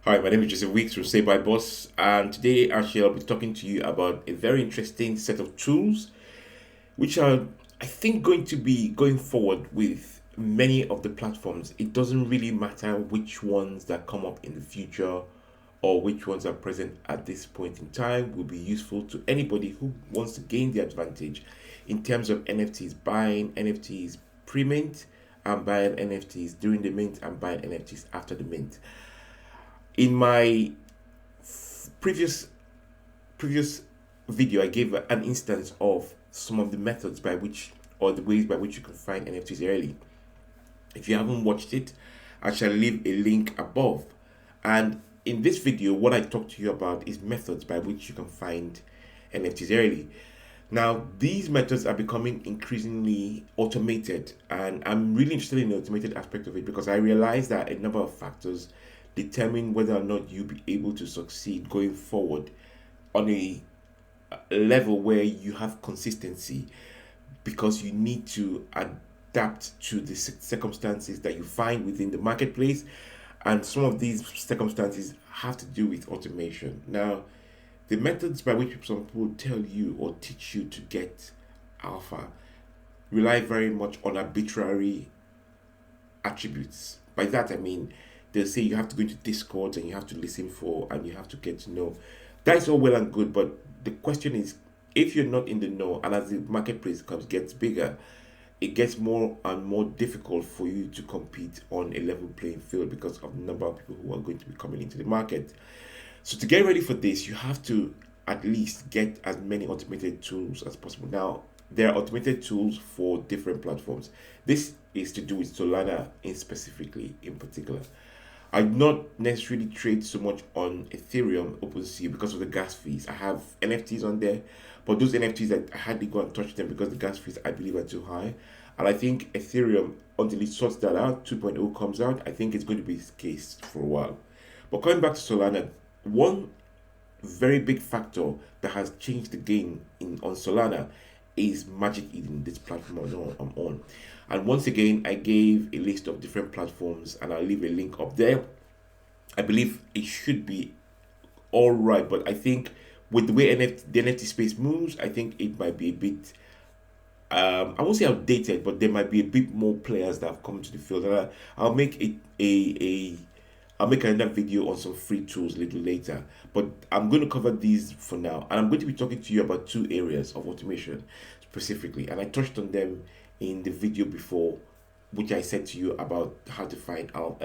Hi, my name is Joseph Weeks from Say By Boss, and today actually I'll be talking to you about a very interesting set of tools which are, I think, going to be going forward with many of the platforms. It doesn't really matter which ones that come up in the future or which ones are present at this point in time will be useful to anybody who wants to gain the advantage in terms of NFTs, buying NFTs pre-mint and buying NFTs during the mint and buying NFTs after the mint. In my previous previous video, I gave an instance of some of the methods by which or the ways by which you can find NFTs early. If you haven't watched it, I shall leave a link above. And in this video, what I talk to you about is methods by which you can find NFTs early. Now, these methods are becoming increasingly automated, and I'm really interested in the automated aspect of it because I realize that a number of factors determine whether or not you'll be able to succeed going forward on a level where you have consistency because you need to adapt to the circumstances that you find within the marketplace, and some of these circumstances have to do with automation. Now, the methods by which some people tell you or teach you to get alpha rely very much on arbitrary attributes. By that I mean they'll say you have to go into Discord and you have to listen for and you have to get to know. That's all well and good, but the question is, if you're not in the know and as the marketplace gets bigger, it gets more and more difficult for you to compete on a level playing field because of the number of people who are going to be coming into the market. So to get ready for this, you have to at least get as many automated tools as possible. Now, there are automated tools for different platforms. This is to do with Solana in particular. I not necessarily trade so much on Ethereum OpenSea because of the gas fees. I have NFTs on there, but those NFTs I hardly go and touch them because the gas fees I believe are too high. And I think Ethereum, until it sorts that out, 2.0 comes out, I think it's going to be the case for a while. But coming back to Solana, one very big factor that has changed the game on Solana is Magic Eden, this platform I'm on. And once again, I gave a list of different platforms and I'll leave a link up there. I believe it should be all right, but I think with the way the NFT space moves, I think it might be a bit, I won't say outdated, but there might be a bit more players that have come to the field. And I'll make I'll make another video on some free tools a little later, but I'm going to cover these for now. And I'm going to be talking to you about two areas of automation specifically. And I touched on them in the video before, which I said to you about how to find out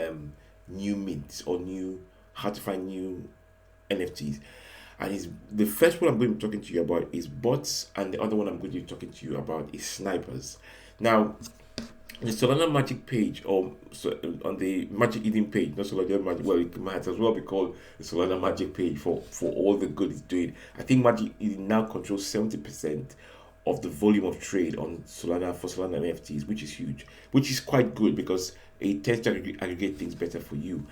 new mints or how to find new NFTs. And the first one I'm going to be talking to you about is bots, and the other one I'm going to be talking to you about is snipers. Now, the Solana Magic page, or so on the Magic Eden page, not Solana Magic, well, it might as well be called the Solana Magic page for all the good it's doing. I think Magic Eden now controls 70% of the volume of trade on Solana for Solana NFTs, which is huge, which is quite good because it tends to aggregate things better for you.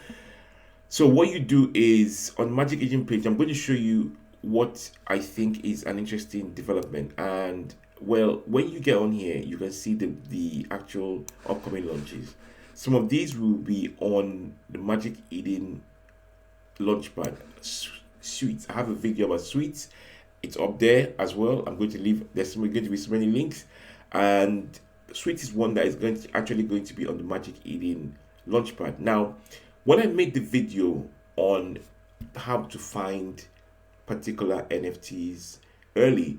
So what you do is on Magic Eden page, I'm going to show you what I think is an interesting development. And well, when you get on here, you can see the actual upcoming launches. Some of these will be on the Magic Eden Launchpad suites. I have a video about suites. It's up there as well. I'm going to leave. There's going to be so many links, and suite is one that is actually going to be on the Magic Eden Launchpad. Now, when I made the video on how to find particular NFTs early,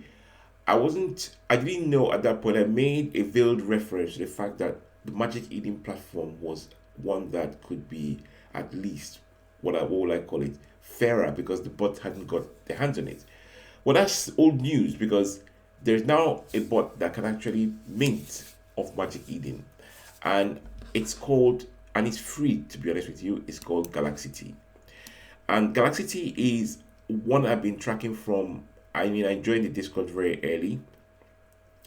I didn't know at that point. I made a veiled reference to the fact that the Magic Eden platform was one that could be at least what I call it, fairer because the bot hadn't got their hands on it. Well, that's old news because there's now a bot that can actually mint of Magic Eden, and it's free, to be honest with you. It's called Galaxity, and Galaxity is one I've been tracking from. I mean, I joined the Discord very early,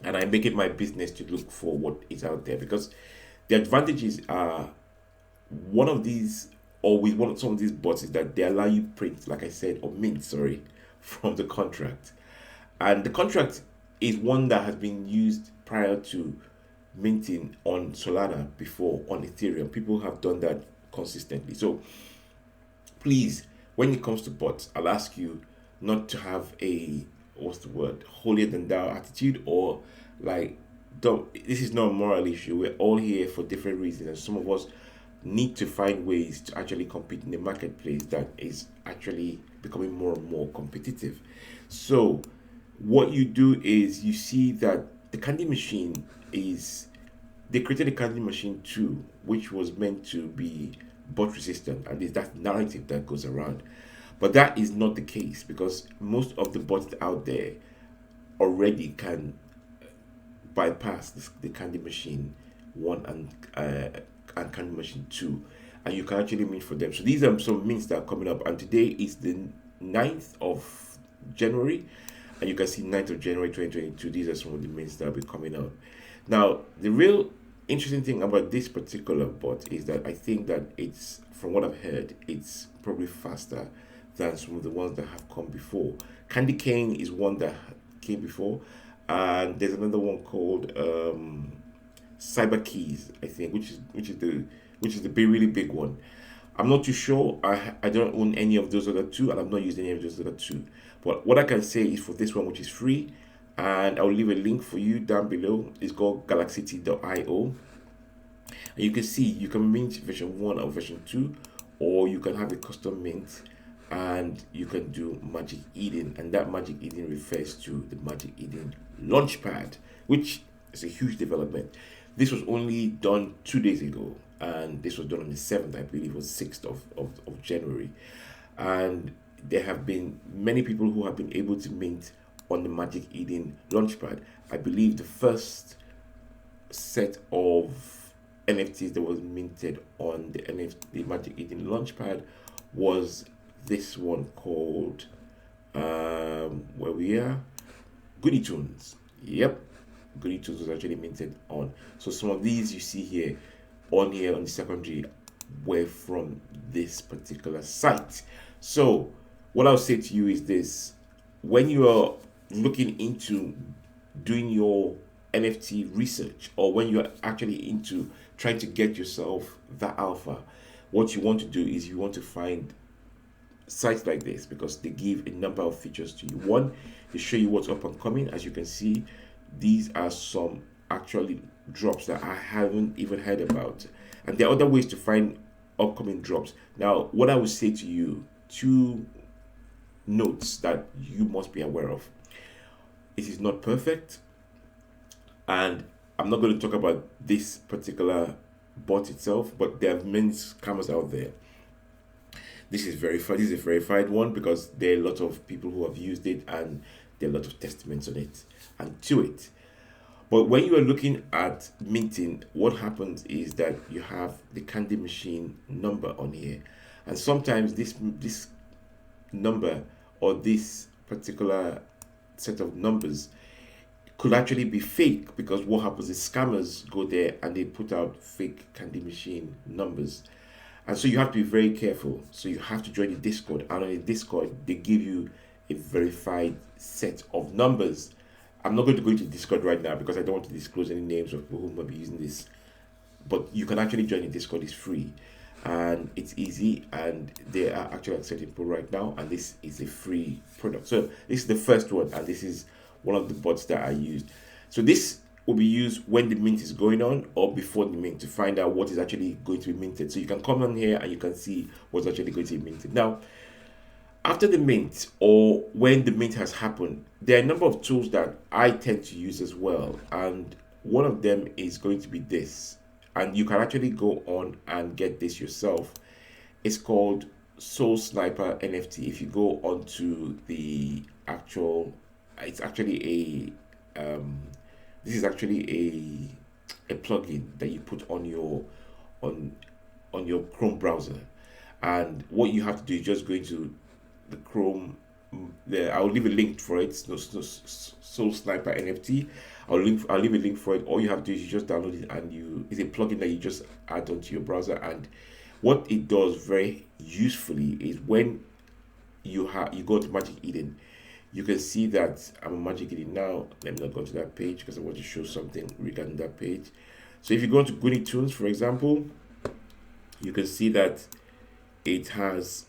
and I make it my business to look for what is out there because the advantages are one of these, or with some of these bots, is that they allow you print, like I said, or mint, sorry, from the contract. And the contract is one that has been used prior to minting on Solana before on Ethereum. People have done that consistently. So please, when it comes to bots, I'll ask you not to have a, what's the word, holier than thou attitude, or like, don't, this is not a moral issue. We're all here for different reasons, and some of us need to find ways to actually compete in the marketplace that is actually becoming more and more competitive. So what you do is you see that the candy machine is, they created a candy machine too, which was meant to be bot resistant, and there's that narrative that goes around. But that is not the case, because most of the bots out there already can bypass the candy machine 1 and candy machine 2, and you can actually mint for them. So these are some mints that are coming up, and today is the 9th of January, and you can see 9th of January 2022. These are some of the mints that will be coming out. Now, the real interesting thing about this particular bot is that I think that it's, from what I've heard, it's probably faster than some of the ones that have come before. Candy Cane is one that came before, and there's another one called Cyber Keys, I think, which is the really big one. I'm not too sure. I don't own any of those other two, and I've not used any of those other two. But what I can say is for this one, which is free, and I'll leave a link for you down below. It's called Galaxity.io, and you can see you can mint version 1 or version 2, or you can have a custom mint, and you can do Magic Eden, and that Magic Eden refers to the Magic Eden Launchpad, which is a huge development. This was only done 2 days ago, and this was done on the 7th, I believe it was 6th of January. And there have been many people who have been able to mint on the Magic Eden Launchpad. I believe the first set of NFTs that was minted on the Magic Eden Launchpad was this one called where we are, Goody Tunes. Yep, Goody Tunes was actually minted on. So some of these you see here on the secondary were from this particular site. So what I'll say to you is this: when you are looking into doing your NFT research, or when you're actually into trying to get yourself that alpha, what you want to do is you want to find sites like this, because they give a number of features to you. One, they show you what's up and coming. As you can see, these are some actually drops that I haven't even heard about, and there are other ways to find upcoming drops. Now, what I would say to you, 2 notes that you must be aware of: it is not perfect, and I'm not going to talk about this particular bot itself, but there are many scammers out there. This is verified. This is a verified one because there are a lot of people who have used it, and there are a lot of testaments on it and to it. But when you are looking at minting, what happens is that you have the candy machine number on here, and sometimes this number or this particular set of numbers could actually be fake, because what happens is scammers go there and they put out fake candy machine numbers. And so you have to be very careful. So you have to join the Discord, and on the Discord they give you a verified set of numbers. I'm not going to go into Discord right now because I don't want to disclose any names of people who might be using this, but you can actually join the Discord. It's free and it's easy, and they are actually accepting people right now, and this is a free product. So this is the first one, and this is one of the bots that I used. So this will be used when the mint is going on or before the mint, to find out what is actually going to be minted. So you can come on here and you can see what's actually going to be minted. Now, after the mint, or when the mint has happened, there are a number of tools that I tend to use as well, and one of them is going to be this, and you can actually go on and get this yourself. It's called Solsniper NFT. If you go onto the actual, it's actually a this is actually a plugin that you put on your Chrome browser, and what you have to do is just go into the Chrome. I'll leave a link for it. Solsniper NFT. I'll leave a link for it. All you have to do is you just download it, and it's a plugin that you just add onto your browser. And what it does very usefully is when you go to Magic Eden, you can see that I'm on Magic Eden now. Let me not go to that page because I want to show something regarding that page. So if you go to Goody Tunes, for example, you can see that it has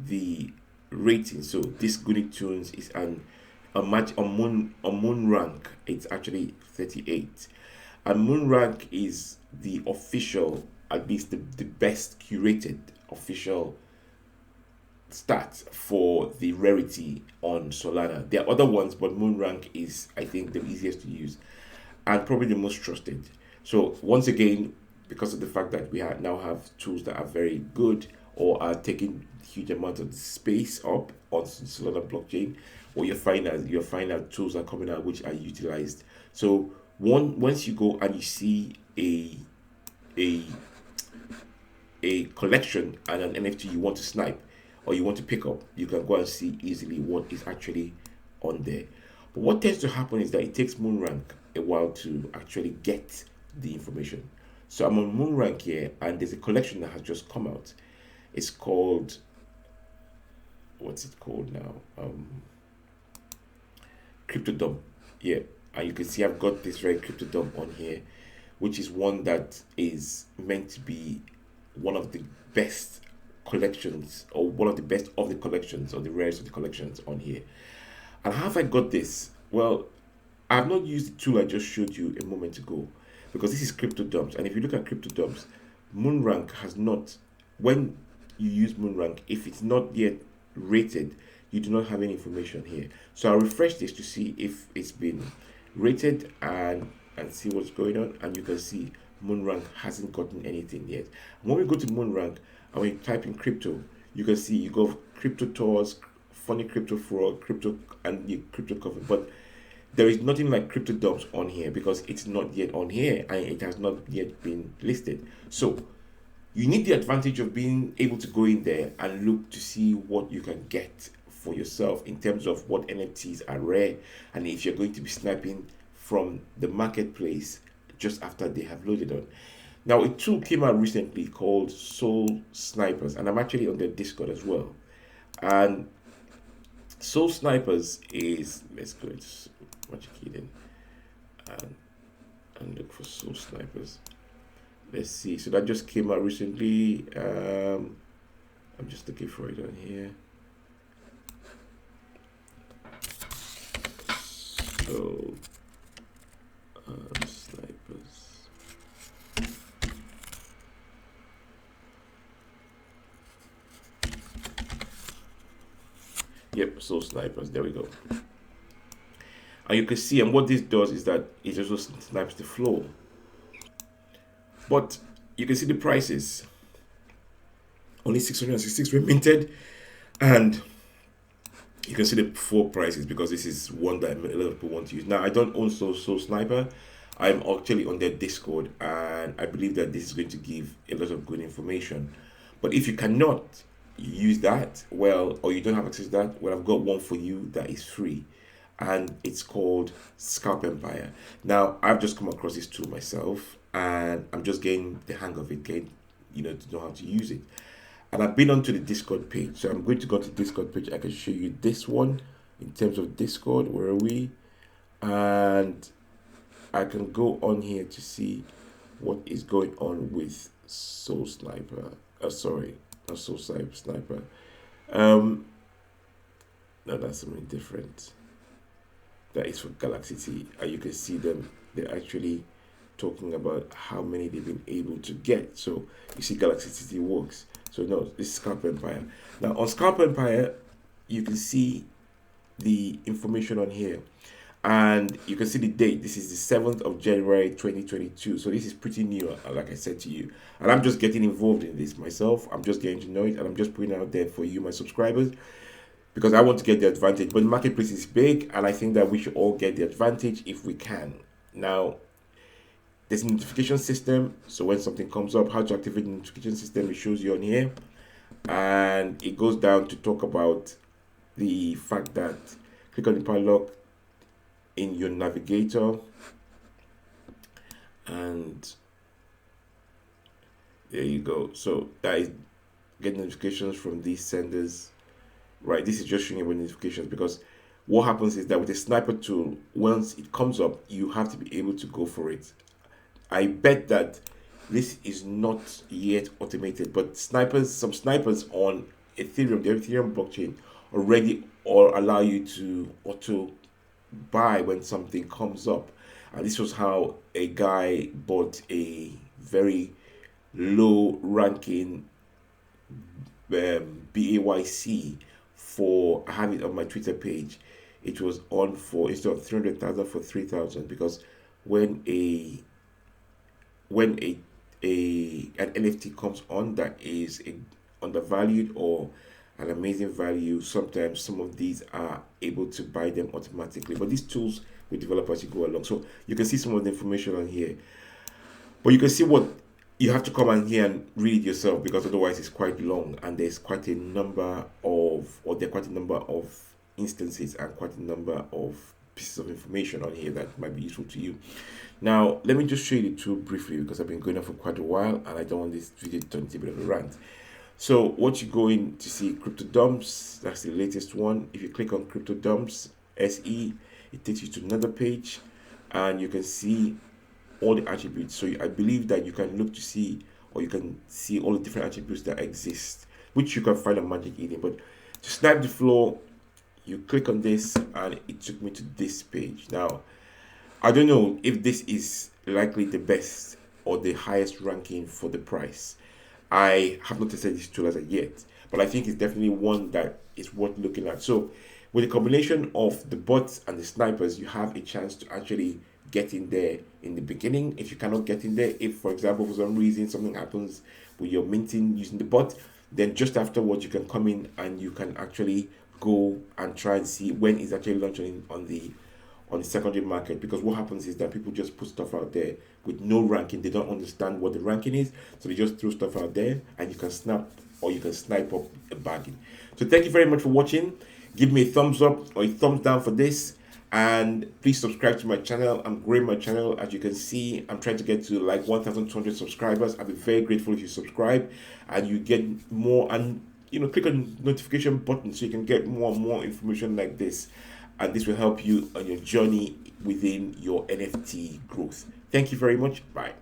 the rating. So this Goody Tunes is a match on Moon Rank. It's actually 38, and Moon Rank is the official, at least the best curated official stats for the rarity on Solana. There are other ones, but Moon Rank is, I think, the easiest to use and probably the most trusted. So once again, because of the fact that we now have tools that are very good or are taking huge amount of space up on Solana blockchain, what you're finding out tools are coming out which are utilized. So once you go and you see a a collection and an NFT you want to snipe or you want to pick up, you can go and see easily what is actually on there. But what tends to happen is that it takes Moonrank a while to actually get the information. So I'm on Moonrank here, and there's a collection that has just come out. It's called, what's it called now? Crypto Dump. Yeah, and you can see I've got this very Crypto Dump on here, which is one that is meant to be one of the best collections, or one of the best of the collections, or the rarest of the collections on here. And how have I got this? Well, I have not used the tool I just showed you a moment ago, because this is Crypto Dumps. And if you look at Crypto Dumps, Moonrank has not, when you use Moonrank, if it's not yet rated, you do not have any information here. So I'll refresh this to see if it's been rated and see what's going on. And you can see Moonrank hasn't gotten anything yet. When we go to Moonrank and we type in crypto, you can see you go crypto tours, funny crypto fraud, crypto, and the crypto cover. But there is nothing like Crypto Dumps on here because it's not yet on here and it has not yet been listed. So you need the advantage of being able to go in there and look to see what you can get for yourself in terms of what NFTs are rare, and if you're going to be sniping from the marketplace just after they have loaded on. Now, a tool came out recently called Solsniper, and I'm actually on their Discord as well. And Solsniper is, let's go to Magic Eden and look for Solsniper. Let's see. So that just came out recently. I'm just looking for it on here. So snipers. Yep, so snipers. There we go. And you can see, and what this does is that it also snipes the floor. But you can see the prices. Only 666 were minted, and you can see the four prices because this is one that a lot of people want to use. Now, I don't own Solsniper. I'm actually on their Discord, and I believe that this is going to give a lot of good information. But if you cannot use that, well, or you don't have access to that, well, I've got one for you that is free, and it's called Scalp Empire. Now, I've just come across this tool myself, and I'm just getting the hang of it, to know how to use it. And I've been onto the Discord page, so I'm going to go to the Discord page. I can show you this one in terms of Discord. Where are we? And I can go on here to see what is going on with Solsniper. Sorry, not Solsniper. No, that's something different. That is for Galaxity, and you can see them. They're actually talking about how many they've been able to get. So you see Galaxity works. So no, this is Scalp Empire. Now on Scalp Empire, you can see the information on here, and you can see the date. This is the 7th of January 2022. So this is pretty new, like I said to you, and I'm just getting involved in this myself. I'm just getting to know it, and I'm just putting it out there for you, my subscribers, because I want to get the advantage. But the marketplace is big, and I think that we should all get the advantage if we can. Now, there's a notification system, so when something comes up, how to activate the notification system, it shows you on here. And it goes down to talk about the fact that click on the padlock in your navigator, and there you go. So that is getting notifications from these senders, right? This is just showing you notifications, because what happens is that with the Sniper tool, once it comes up, you have to be able to go for it. I bet that this is not yet automated, but some snipers on Ethereum, the Ethereum blockchain, already or allow you to auto buy when something comes up. And this was how a guy bought a very low ranking BAYC for, I have it on my Twitter page. It was on for, instead of 300,000, for 3,000, because when an NFT comes on that is undervalued or an amazing value, sometimes some of these are able to buy them automatically. But these tools we develop as you go along. So you can see some of the information on here. But you can see what you have to come on here and read it yourself, because otherwise it's quite long, and there's quite a number of, or there are quite a number of instances and quite a number of pieces of information on here that might be useful to you. Now, let me just show you the tool briefly, because I've been going on for quite a while and I don't want this video to turn into a bit of a rant. So what you're going to see, Crypto Dumps, that's the latest one. If you click on Crypto Dumps SE, it takes you to another page and you can see all the attributes. So I believe that you can look to see, or you can see all the different attributes that exist, which you can find on Magic Eden. But to snipe the floor, you click on this and it took me to this page. Now, I don't know if this is likely the best or the highest ranking for the price. I have not tested this tool as of yet, but I think it's definitely one that is worth looking at. So with the combination of the bots and the snipers, you have a chance to actually get in there in the beginning. If you cannot get in there, if for example for some reason something happens with your minting using the bot, then just afterwards you can come in and you can actually go and try and see when it's actually launching on the secondary market. Because what happens is that people just put stuff out there with no ranking. They don't understand what the ranking is, so they just throw stuff out there and you can snap or you can snipe up a bargain. So thank you very much for watching. Give me a thumbs up or a thumbs down for this, and please subscribe to my channel. I'm growing my channel. As you can see, I'm trying to get to like 1,200 subscribers. I'll be very grateful if you subscribe and you get more, and click on the notification button so you can get more and more information like this, and this will help you on your journey within your NFT growth. Thank you very much. Bye.